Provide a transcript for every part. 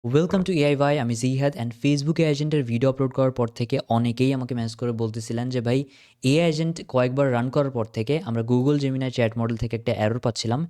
Welcome to AI ভাই, আমি জিহাদ অ্যান্ড ফেসবুকে এজেন্টের ভিডিও আপলোড করার পর থেকে অনেকেই আমাকে মেসেজ করে বলতেছিলেন যে ভাই এআই এজেন্ট কয়েকবার রান করার পর থেকে আমরা গুগল জেমিনাই চ্যাট মডেল থেকে একটা এরর পাচ্ছিলাম।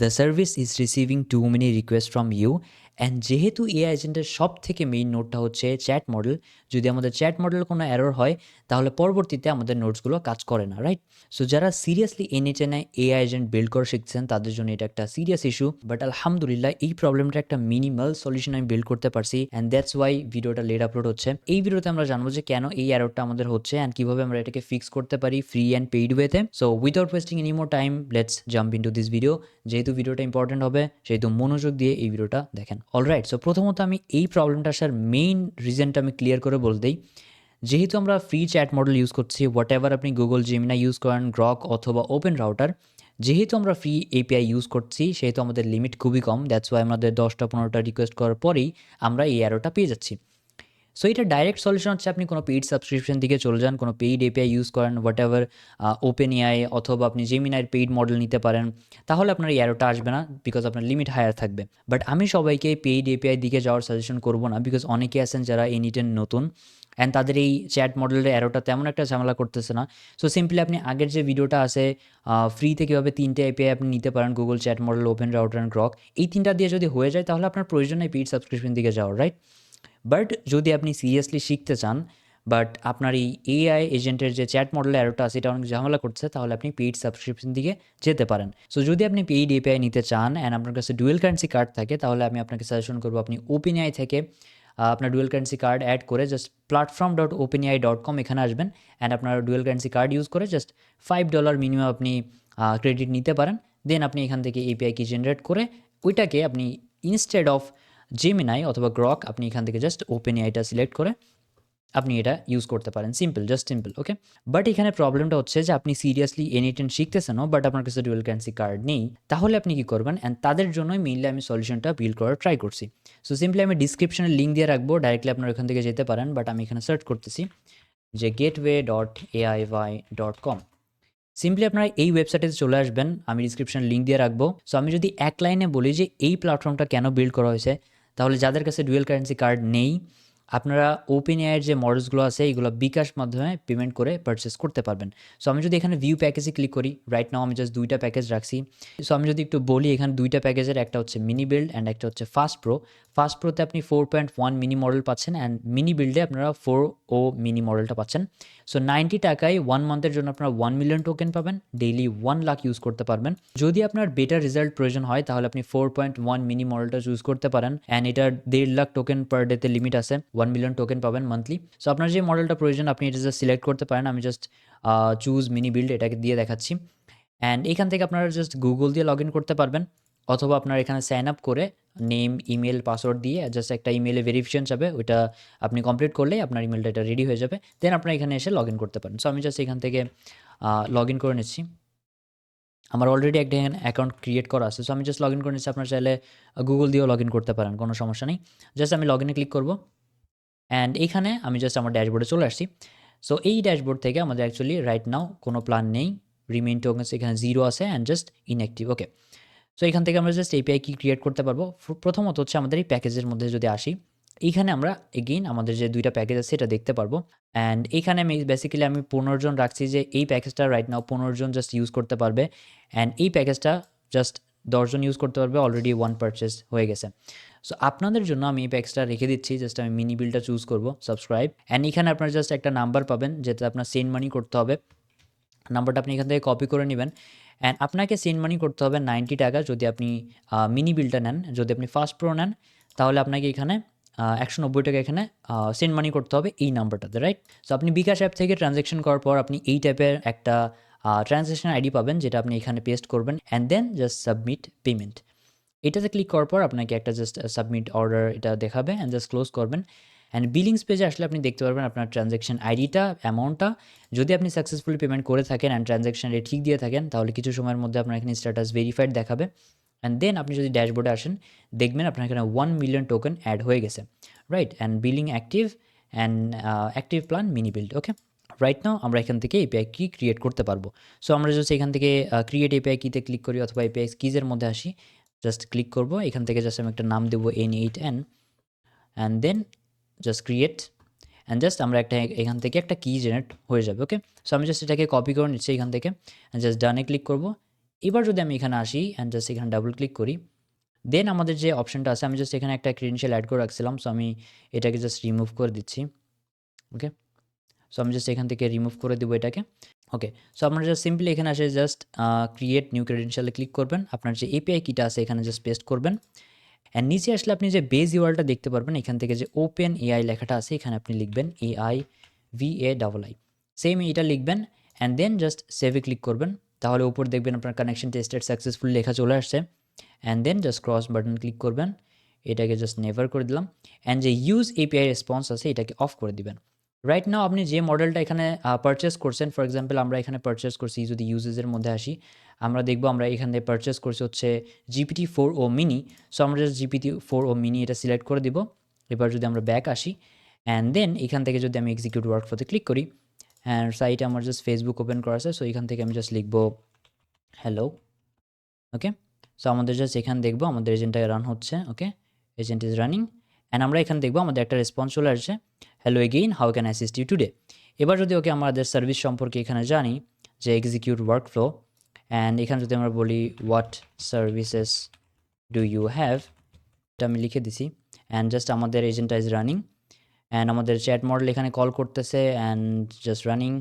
The service is receiving too many request from you. And যেহেতু এআই এজেন্টের সব থেকে মেইন নোটটা হচ্ছে চ্যাট মডেল, যদি আমাদের চ্যাট মডেল কোনো এরর হয় তাহলে পরবর্তীতে আমাদের নোটসগুলো কাজ করে না, রাইট? সো যারা সিরিয়াসলি এনএচএনআই এআই এজেন্ট বিল্ড করা শিখছেন তাদের জন্য এটা একটা সিরিয়াস ইস্যু, বাট আলহামদুলিল্লাহ এই প্রবলেমটা একটা মিনিমাল সলিউশন আমি বিল্ড করতে পারছি অ্যান্ড দ্যাটস ওয়াই ভিডিওটা লেট আপলোড হচ্ছে। এই ভিডিওতে আমরা জানবো যে কেন এই এররটা আমাদের হচ্ছে অ্যান্ড কিভাবে আমরা এটাকে ফিক্স করতে পারি ফ্রি অ্যান্ড পেইড ওয়েতে। So without wasting any more time, let's jump into this video. যেহেতু ভিডিওটা ইম্পর্টেন্ট হবে সেহেতু মনোযোগ দিয়ে এই ভিডিওটা দেখেন। অলরাইট, সো প্রথমত আমি এই প্রবলেমটা আসার মেইন রিজনটা আমি ক্লিয়ার করে বলতেই। যেহেতু আমরা ফ্রি চ্যাট মডেল ইউজ করছি, হোয়াট এভার আপনি গুগল জেমিনা ইউজ করেন, গ্রক অথবা ওপেন রাউটার, যেহেতু আমরা ফ্রি এপিআই ইউজ করছি সেহেতু আমাদের লিমিট খুবই কম। দ্যাটস ওয়াই আমাদের 10টা-15টা রিকোয়েস্ট করার পরেই আমরা এই এররটা পেয়ে যাচ্ছি। সো এটা ডাইরেক্ট সলিউশন হচ্ছে আপনি কোনো পেইড সাবস্ক্রিপশন দিকে চলে যান, কোনো পেইড এপিআই ইউজ করেন, হোয়াট এভার ওপেন এআই অথবা আপনি জেমিনাইয়ের পেইড মডেল নিতে পারেন, তাহলে আপনার এই এররটা আসবে না বিকজ আপনার লিমিট হায়ার থাকবে। বাট আমি সবাইকে পেইড এপিআই দিকে যাওয়ার সাজেশন করবো না, বিকজ অনেকে আছেন যারা এনিটেন নতুন অ্যান্ড তাদের এই চ্যাট মডেলের এররটা তেমন একটা ঝামেলা করতেছে না। সো সিম্পলি আপনি আগের যে ভিডিওটা আছে ফ্রিতে কীভাবে 3টে এপিআই আপনি নিতে পারেন, Google chat model, open router and Grok, এই 3টা দিয়ে যদি হয়ে যায় তাহলে আপনার প্রয়োজন নেই পেইড সাবস্ক্রিপশন দিকে যাওয়ার, রাইট? বাট যদি আপনি সিরিয়াসলি শিখতে চান, বাট আপনার এই এআই এজেন্টের যে চ্যাট মডেল এররটা আছে এটা অনেক ঝামেলা করছে, তাহলে আপনি পেইড সাবস্ক্রিপশন দিকে যেতে পারেন। সো যদি আপনি পেইড এপিআই নিতে চান অ্যান্ড আপনার কাছে ডুয়েল কারেন্সি কার্ড থাকে, তাহলে আমি আপনাকে সাজেশন করবো আপনি ওপেন এআই থেকে আপনার ডুয়েল কারেন্সি কার্ড অ্যাড করে জাস্ট platform.openai.com এখানে আসবেন অ্যান্ড আপনার ডুয়েল কারেন্সি কার্ড ইউজ করে জাস্ট $5 মিনিমাম আপনি ক্রেডিট নিতে পারেন। দেন আপনি এখান থেকে এপিআই কি জেনারেট করে ওইটাকে আপনি ইনস্টেড অফ জেমিনাই অথবা গ্রক আপনি এখান থেকে জাস্ট ওপেন এআইটা সিলেক্ট করে আপনি এটা ইউজ করতে পারেন। Simple, just simple, okay? But এখানে প্রবলেমটা হচ্ছে যে আপনি সিরিয়াসলি এনএটেন শিখতেছেনও বাট আপনার কাছে ডুয়েল কারেন্সি কার্ড নেই, তাহলে আপনি কি করবেন? অ্যান্ড তাদের জন্যই মেইনলি আমি সলিউশনটা বিল্ড করার ট্রাই করছি। সো সিম্পলি আমি ডিসক্রিপশনে লিঙ্ক দিয়ে রাখবো, ডাইরেক্টলি আপনার ওখান থেকে যেতে পারেন। বাট আমি এখানে সার্চ করতেছি যে gateway.aiy.com। সিম্পলি আপনারা এই ওয়েবসাইটে চলে আসবেন, আমি ডিসক্রিপশন লিঙ্ক দিয়ে রাখবো। সো আমি যদি এক লাইনে বলি যে এই প্ল্যাটফর্মটা কেন বিল্ড করা হয়েছে, তাহলে যাদের কাছে ডুয়েল কারেন্সি কার্ড নেই, আপনারা ওপেন এআইয়ের যে মডেলসগুলো আছে এগুলো বিকাশ মাধ্যমে পেমেন্ট করে পারচেস করতে পারবেন। সো আমি যদি এখানে ভিউ প্যাকেজে ক্লিক করি, রাইট নাও আমি জাস্ট 2টা প্যাকেজ রাখছি। সো আমি যদি একটু বলি, এখানে 2টা প্যাকেজের, একটা হচ্ছে মিনি বিল্ড অ্যান্ড একটা হচ্ছে ফাস্ট প্রো। ফাস্ট প্রোতে আপনি 4.1 মিনি মডেল পাচ্ছেন অ্যান্ড মিনি বিল্ডে আপনারা 4 মিনি মডেলটা পাচ্ছেন। সো 90 টাকায় 1 মান্থের জন্য আপনারা 1 মিলিয়ন টোকেন পাবেন, ডেইলি 1 লাখ ইউজ করতে পারবেন। যদি আপনার বেটার রেজাল্ট প্রয়োজন হয় তাহলে আপনি 4.1 মিনি মডেলটা চুজ করতে পারেন অ্যান্ড এটার 1.5 লাখ টোকেন পার ডেতে লিমিট আছে, 1 মিলিয়ন টোকেন পাবেন মান্থলি। সো আপনার যে মডেলটা প্রয়োজন আপনি এটা জাস্ট সিলেক্ট করতে পারেন। আমি জাস্ট চুজ মিনি বিল্ড এটাকে দিয়ে দেখাচ্ছি অ্যান্ড এখান থেকে আপনারা জাস্ট গুগল দিয়ে লগ ইন করতে পারবেন, অথবা আপনার এখানে সাইন আপ করে নেম, ইমেল, পাসওয়ার্ড দিয়ে জাস্ট একটা ইমেলে ভেরিফিকেশন যাবে, ওইটা আপনি কমপ্লিট করলেই আপনার ইমেলটা এটা রেডি হয়ে যাবে। দেন আপনারা এখানে এসে লগ ইন করতে পারেন। সো আমি জাস্ট এখান থেকে লগ ইন করে নিচ্ছি। আমার অলরেডি একটা এখানে অ্যাকাউন্ট ক্রিয়েট করা আছে। সো আমি জাস্ট লগ ইন করে নিচ্ছি। আপনারা চাইলে গুগল দিয়েও লগ ইন করতে পারেন, কোনো সমস্যা নেই। জাস্ট আমি লগ ইনে ক্লিক করব অ্যান্ড এইখানে আমি জাস্ট আমার ড্যাশবোর্ডে চলে আসছি। সো এই ড্যাশবোর্ড থেকে আমাদের অ্যাকচুয়ালি রাইট নাও কোনো প্ল্যান নেই, রিমেইন টোকেনস এখানে 0 আছে and just inactive, okay? So এখান থেকে আমরা জাস্ট এপিআই কি ক্রিয়েট করতে পারবো। প্রথমত হচ্ছে আমাদের এই প্যাকেজের মধ্যে যদি আসি, এইখানে আমরা এগেইন আমাদের যে 2টা প্যাকেজ আছে এটা দেখতে পারবো অ্যান্ড এইখানে আমি বেসিক্যালি আমি 15 জন রাখছি যে এই প্যাকেজটা রাইট নাও 15 জন জাস্ট ইউজ করতে পারবে অ্যান্ড এই প্যাকেজটা জাস্ট 10 জন ইউজ করতে পারবে, অলরেডি 1 পারচেস হয়ে গেছে। সো আপনাদের জন্য আমি এই প্যাকেজটা রেখে দিচ্ছি, জাস্ট আমি মিনি বিলটা চুজ করব, সাবস্ক্রাইব অ্যান্ড এখানে আপনার জাস্ট একটা নাম্বার পাবেন যেটা আপনার সেন্ড মানি করতে হবে। নাম্বারটা আপনি এখান থেকে কপি করে নেবেন অ্যান্ড আপনাকে সেন্ড মানি করতে হবে 90 টাকা যদি আপনি মিনি বিলটা নেন। যদি আপনি ফার্স্ট প্রো নেন তাহলে আপনাকে এখানে 190 টাকা এখানে সেন্ড মানি করতে হবে এই নাম্বারটাতে, রাইট? সো আপনি বিকাশ অ্যাপ থেকে ট্রানজ্যাকশন করার পর আপনি এই টাইপের একটা ট্রানজ্যাকশন আইডি পাবেন যেটা আপনি এখানে পেস্ট করবেন and then just submit payment. এটাতে ক্লিক করার পর আপনাকে একটা জাস্ট সাবমিট অর্ডার এটা দেখাবে অ্যান্ড জাস্ট ক্লোজ করবেন অ্যান্ড বিলিংস পেজে আসলে আপনি দেখতে পারবেন আপনার ট্রানজ্যাকশন আইডিটা, অ্যামাউন্টটা। যদি আপনি সাকসেসফুলি পেমেন্ট করে থাকেন অ্যান্ড ট্রানজ্যাকশন রেট ঠিক দিয়ে থাকেন তাহলে কিছু সময়ের মধ্যে আপনার এখানে স্ট্যাটাস ভেরিফাইড দেখাবে অ্যান্ড দেন আপনি যদি ড্যাশবোর্ডে আসেন দেখবেন আপনার এখানে 1 মিলিয়ন টোকেন অ্যাড হয়ে গেছে, right? And billing active and active plan mini build, okay? Right now আমরা এখান থেকে এপিআই কি ক্রিয়েট করতে পারবো। সো আমরা জাস্ট এখান থেকে ক্রিয়েট এপিআই কিতে ক্লিক করি অথবা এপিআই কিজের মধ্যে আসি, জাস্ট ক্লিক করব। এখান থেকে জাস্ট আমি একটা নাম দেবো N8N and then just create and just আমরা এখান থেকে একটা কি জেনারেট হয়ে যাবে। ওকে, সো আমি জাস্ট এটাকে কপি করে নিচ্ছি এখান থেকে, জাস্ট ডানে ক্লিক করব। এবার যদি আমি এখানে আসি অ্যান্ড জাস্ট এখানে ডাবল ক্লিক করি, দেন আমাদের যে অপশনটা আছে, আমি জাস্ট এখানে একটা ক্রেডেনশিয়াল অ্যাড করে রাখছিলাম, সো আমি এটাকে জাস্ট রিমুভ করে দিচ্ছি। ওকে, সো আমি জাস্ট এখান থেকে রিমুভ করে দেবো এটাকে। ওকে, সো আপনারা জাস্ট সিম্পলি এখানে আসে জাস্ট ক্রিয়েট নিউ ক্রেডেনশিয়ালে ক্লিক করবেন, আপনার যে এপিআই কিটা আছে এখানে জাস্ট পেস্ট করবেন, অ্যান্ড নিচে আসলে আপনি যে বেজ ইউআরটা দেখতে পারবেন, এখান থেকে যে ওপেন এআই লেখাটা আছে এখানে আপনি লিখবেন AIVAII, সেম এটা লিখবেন অ্যান্ড দেন জাস্ট সেভে ক্লিক করবেন। তাহলে উপর দেখবেন আপনার কানেকশন টেস্টেড সাকসেসফুল লেখা চলে আসছে, and then just cross button click করবেন, এটাকে জাস্ট নেভার করে দিলাম, অ্যান্ড যে ইউজ এপিআই রেসপন্স আছে এটাকে অফ করে দিবেন। রাইট নাও আপনি যে মডেলটা এখানে পারচেস করছেন, ফর এক্সাম্পল আমরা এখানে পারচেস করছি, যদি ইউজেসের মধ্যে আসি আমরা দেখবো আমরা এখানে পারচেস করছি হচ্ছে GPT-4o মিনি। সো আমরা জাস্ট GPT-4o মিনি এটা সিলেক্ট করে দিব। এবার যদি আমরা ব্যাক আসি অ্যান্ড দেন এখান থেকে যদি আমি এক্সিকিউট ওয়ার্কফ্লোতে ক্লিক করি, অ্যান্ড সাইটে আমার জাস্ট ফেসবুক ওপেন করা আছে, সো এখান থেকে আমি জাস্ট লিখবো হ্যালো। ওকে, সো আমাদের জাস্ট এখানে দেখবো আমাদের এজেন্টটা রান হচ্ছে। Okay, agent is running and আমরা এখানে দেখবো আমাদের একটা রেসপন্স চলে আসছে, hello again, how can assist you today. এবার যদি ওকে আমাদের সার্ভিস সম্পর্কে এখানে জানি যে এক্সিকিউট ওয়ার্কফ্লো, অ্যান্ড এখানে যদি আমরা বলি what services do you have, এটা আমি লিখে দিছি, অ্যান্ড জাস্ট আমাদের এজেন্টটা ইজ রানিং অ্যান্ড আমাদের চ্যাট মডেল এখানে কল করতেছে and just running.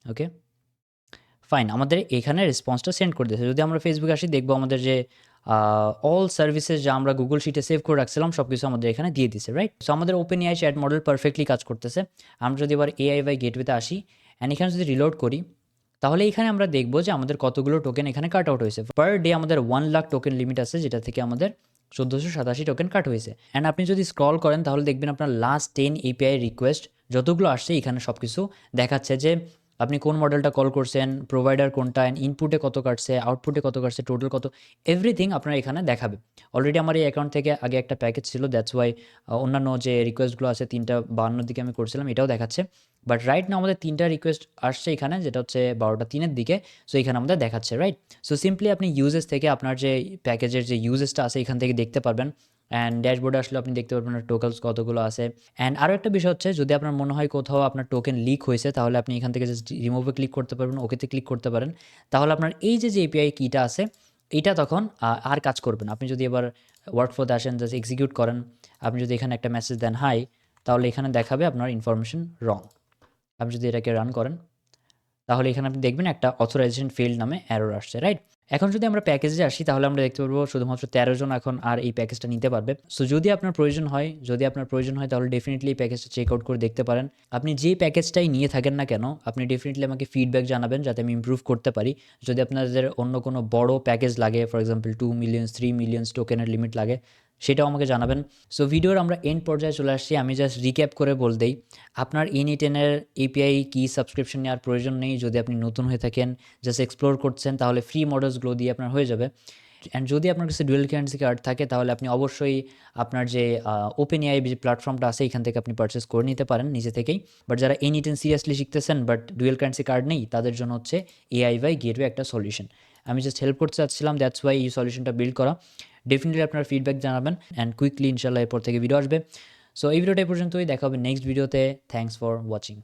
Okay, fine, আমাদের এখানে রেসপন্সটা সেন্ড করে দিয়েছে। যদি আমরা ফেসবুকে আসি দেখবো আমাদের যে অল সার্ভিসেস যা আমরা গুগল শিটে সেভ করে রাখছিলাম সব কিছু আমাদের এখানে দিয়ে দিছে, রাইট? সো আমাদের open AI chat model perfectly কাজ করতেছে। আমরা যদি এবার AI গেটওয়েতে আসি অ্যান্ড এখানে যদি রিলোড করি, তাহলে এখানে আমরা দেখবো যে আমাদের কতগুলো টোকেন এখানে কাট আউট হয়েছে। পার ডে আমাদের 1 লাখ টোকেন লিমিট আছে, যেটা থেকে আমাদের 1487 টোকেন কাট হয়েছে। অ্যান্ড আপনি যদি স্ক্রল করেন তাহলে দেখবেন আপনার লাস্ট 10 API রিকোয়েস্ট যতগুলো আসছে এখানে সব কিছু দেখাচ্ছে যে আপনি কোন মডেলটা কল করছেন, প্রোভাইডার কোনটা, ইনপুটে কত কাটছে, আউটপুটে কত কাটছে, টোটাল কত, এভরিথিং আপনার এখানে দেখাবে। অলরেডি আমার এই অ্যাকাউন্ট থেকে আগে একটা প্যাকেজ ছিল, দ্যাটস ওয়াই অন্যান্য যে রিকোয়েস্টগুলো আছে 3:52 দিকে আমি করছিলাম এটাও দেখাচ্ছে। বাট রাইট না আমাদের 3টা রিকোয়েস্ট আসছে এখানে, যেটা হচ্ছে 12:03 দিকে। সো এখানে আমাদের দেখাচ্ছে, রাইট? সো সিম্পলি আপনি ইউজেস থেকে আপনার যে প্যাকেজের যে ইউজেসটা আছে এখান থেকে দেখতে পারবেন, অ্যান্ড ড্যাশবোর্ডে আসলে আপনি দেখতে পারবেন আপনার টোকেনস কতগুলো আছে। অ্যান্ড আরও একটা বিষয় হচ্ছে, যদি আপনার মনে হয় কোথাও আপনার টোকেন লিক হয়েছে তাহলে আপনি এখান থেকে জাস্ট রিমুভে ক্লিক করতে পারবেন, ওকেতে ক্লিক করতে পারেন। তাহলে আপনার এই যে এপিআই কিটা আছে এইটা তখন আর কাজ করবে না। আপনি যদি এবার ওয়ার্কফ্লোতে আসেন, জাস্ট এক্সিকিউট করেন, আপনি যদি এখানে একটা মেসেজ দেন হাই, তাহলে এখানে দেখাবে আপনার ইনফরমেশন রং। আপনি যদি এটাকে রান করেন তাহলে এখানে আপনি দেখবেন একটা অথরাইজেশন ফেইল্ড নামে এরর আসছে, রাইট? এখন যদি আমরা প্যাকেজে আসি তাহলে আমরা দেখতে পারবো শুধুমাত্র 13 জন এখন আর এই প্যাকেজটা নিতে পারবে। সো যদি আপনার প্রয়োজন হয় তাহলে ডেফিনেটলি এই প্যাকেজটা চেক আউট করে দেখতে পারেন। আপনি যে প্যাকেজটাই নিয়ে থাকেন না কেন আপনি ডেফিনেটলি আমাকে ফিডব্যাক জানাবেন যাতে আমি ইমপ্রুভ করতে পারি। যদি আপনাদের অন্য কোনো বড় প্যাকেজ লাগে, ফর এক্সাম্পল 2 মিলিয়ন 3 মিলিয়ন টোকেনের লিমিট লাগে, সেটাও আমাকে জানাবেন। সো ভিডিওর আমরা এন্ড পর্যায়ে চলে আসছি, আমি জাস্ট রিক্যাপ করে বল দেই। আপনার ইনি10-এর এপিআই কি সাবস্ক্রিপশন নেওয়ার প্রয়োজন নেই। যদি আপনি নতুন হয়ে থাকেন, জাস্ট এক্সপ্লোর করছেন, তাহলে ফ্রি মডেলসগুলো দিয়ে আপনার হয়ে যাবে। অ্যান্ড যদি আপনার কাছে ডুয়েল কারেন্সি কার্ড থাকে তাহলে আপনি অবশ্যই আপনার যে ওপেন এআই যে প্ল্যাটফর্মটা আছে এখান থেকে আপনি পারচেস করে নিতে পারেন নিজে থেকেই। বাট যারা এনি10 সিরিয়াসলি শিখতেছেন বাট ডুয়েল কারেন্সি কার্ড নেই, তাদের জন্য হচ্ছে AI গেটওয়ে একটা সলিউশন। আমি জাস্ট হেল্প করতে চাচ্ছিলাম, দ্যাটস ওয়াই এই সলিউশনটা বিল্ড করা। ডেফিনেটলি আপনার ফিডব্যাক জানাবেন অ্যান্ড কুইকলি ইনশাল্লাহ এরপর থেকে ভিডিও আসবে। সো এই ভিডিওটা এই পর্যন্তই, দেখা হবে নেক্সট ভিডিওতে। Thanks for watching.